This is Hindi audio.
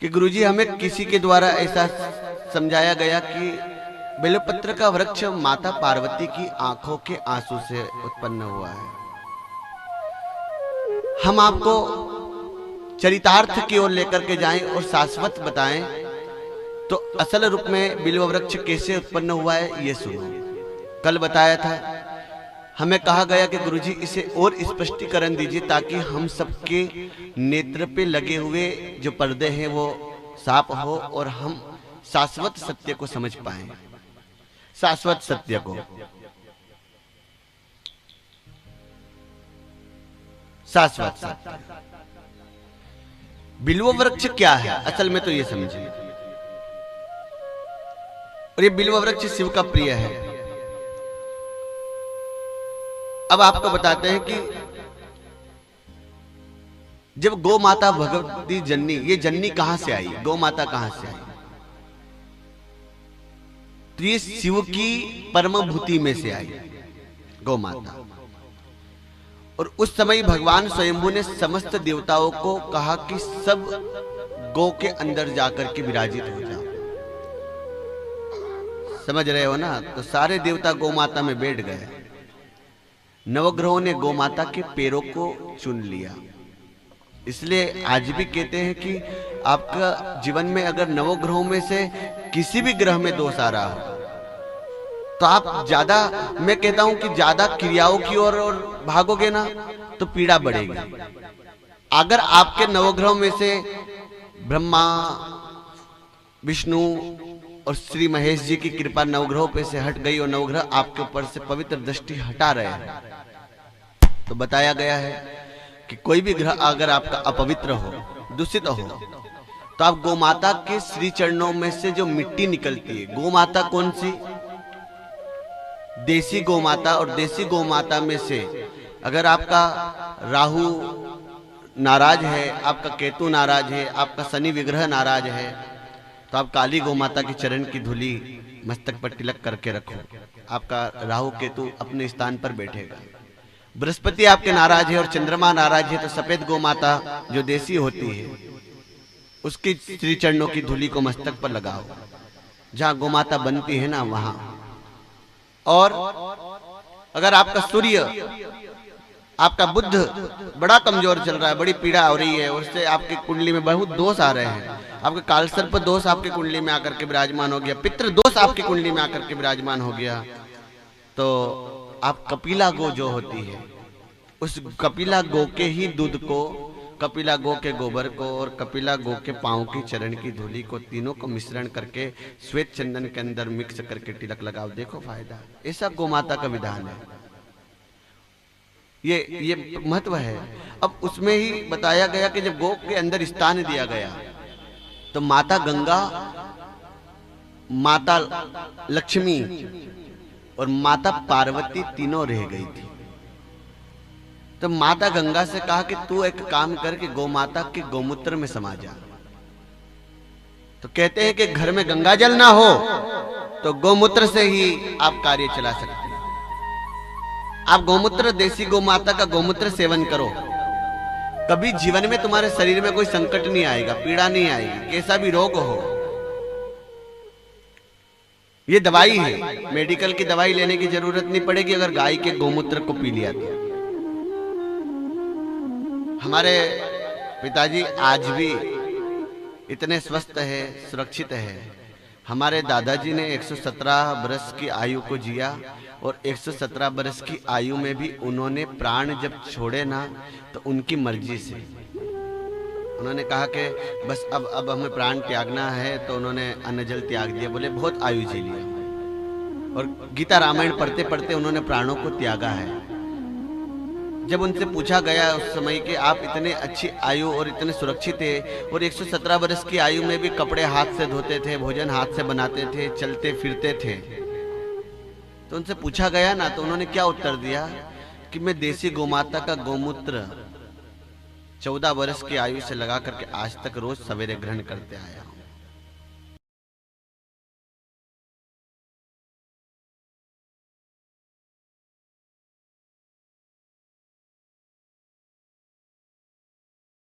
कि गुरुजी हमें किसी के द्वारा ऐसा समझाया गया कि बेलपत्र का वृक्ष माता पार्वती की आंखों के आंसू से उत्पन्न हुआ है। हम आपको चरितार्थ की ओर लेकर के जाएं और शाश्वत बताएं तो असल रूप में बिल्व वृक्ष कैसे उत्पन्न हुआ है ये सुनो। कल बताया था, हमें कहा गया कि गुरुजी इसे और स्पष्टीकरण दीजिए ताकि हम सबके नेत्र पे लगे हुए जो पर्दे हैं वो साफ हो और हम शाश्वत सत्य को समझ पाएं। शाश्वत सत्य को, शाश्वत सत्य। बिल्व वृक्ष क्या है असल में तो ये समझिए। और ये बिल्व वृक्ष शिव का प्रिय है। अब आपको बताते हैं कि जब गौ माता भगवती जननी, ये जननी कहां से आई, गौ माता कहां से आई, तो ये शिव की परम भूति में से आई गौ माता। और उस समय भगवान स्वयंभू ने समस्त देवताओं को कहा कि सब गौ के अंदर जाकर के विराजित हो जाओ। समझ रहे हो ना? तो सारे देवता गौ माता में बैठ गए। नवग्रहों ने गौ माता के पैरों को चुन लिया। इसलिए आज भी कहते हैं कि आपका जीवन में अगर नवग्रहों में से किसी भी ग्रह में दोष आ रहा हो तो आप ज्यादा, मैं कहता हूं कि ज्यादा क्रियाओं की ओर और भागोगे ना तो पीड़ा बढ़ेगी। अगर आपके नवग्रहों में से ब्रह्मा, विष्णु और श्री महेश जी की कृपा नवग्रहों पे से हट गई और नवग्रह आपके ऊपर से पवित्र दृष्टि हटा रहे हैं, तो बताया गया है कि कोई भी ग्रह अगर आपका अपवित्र हो, दूषित हो, तो आप गौ माता के श्री चरणों में से जो मिट्टी निकलती है, गौ माता कौन सी? देसी गौ माता। और देसी गौ माता में से अगर आपका राहु नाराज है, आपका केतु नाराज है, आपका शनि विग्रह नाराज है, तो आप काली गौ माता की चरण की धूली मस्तक पर तिलक करके रखो। आपका राहु केतु अपने स्थान पर बैठेगा। बृहस्पति आपके नाराज है और चंद्रमा नाराज है, तो सफेद गौ माता जो देसी होती है उसकी श्री चरणों की धूली को मस्तक पर लगाओ, जहां गौ माता बनती है ना वहां। और अगर आपका सूर्य, आपका बुध बड़ा कमजोर चल रहा है, बड़ी पीड़ा हो रही है, उससे आपकी कुंडली में बहुत दोष आ रहे हैं, आपके कालसर्प दोष आपकी कुंडली में आकर के विराजमान हो गया, पितृ दोष आपकी कुंडली में आकर के विराजमान हो गया, तो आप कपिला गो जो होती है उस कपिला गो के ही दूध को, कपिला गो के गोबर को और कपिला गो के पांव की चरण की धूली को, तीनों को मिश्रण करके श्वेत चंदन के अंदर मिक्स करके तिलक लगाओ, देखो फायदा। ऐसा गौ माता का विधान है। ये महत्व है। अब उसमें ही बताया गया कि जब गौ के अंदर स्थान दिया गया तो माता गंगा, माता लक्ष्मी और माता पार्वती तीनों रह गई थी। तो माता गंगा से कहा कि तू एक काम करके गौ माता के गौमूत्र में समा जा। तो कहते हैं कि घर में गंगा जल ना हो तो गौमूत्र से ही आप कार्य चला सकते हैं। आप गौमूत्र, देसी गौ माता का गौमूत्र सेवन करो, कभी जीवन में तुम्हारे शरीर में कोई संकट नहीं आएगा, पीड़ा नहीं आएगी, कैसा भी रोग हो। ये दवाई है, मेडिकल की दवाई लेने की जरूरत नहीं पड़ेगी अगर गाय के गौमूत्र को पी लिया तो। हमारे पिताजी आज भी इतने स्वस्थ है, सुरक्षित है। हमारे दादाजी ने 117 बरस की आयु को जिया और 117 बरस की आयु में भी उन्होंने प्राण जब छोड़े ना तो उनकी मर्जी से उन्होंने कहा कि बस अब हमें प्राण त्यागना है, तो उन्होंने अन्न जल त्याग दिया। बोले बहुत आयु जी लिया और गीता रामायण पढ़ते पढ़ते उन्होंने प्राणों को त्यागा है। जब उनसे पूछा गया उस समय कि आप इतने अच्छी आयु और इतने सुरक्षित थे और 117 बरस की आयु में भी कपड़े हाथ से धोते थे, भोजन हाथ से बनाते थे, चलते फिरते थे, तो उनसे पूछा गया ना तो उन्होंने क्या उत्तर दिया कि मैं देसी गौमाता का गौमूत्र 14 बरस की आयु से लगा करके आज तक रोज सवेरे ग्रहण करते आया हूं।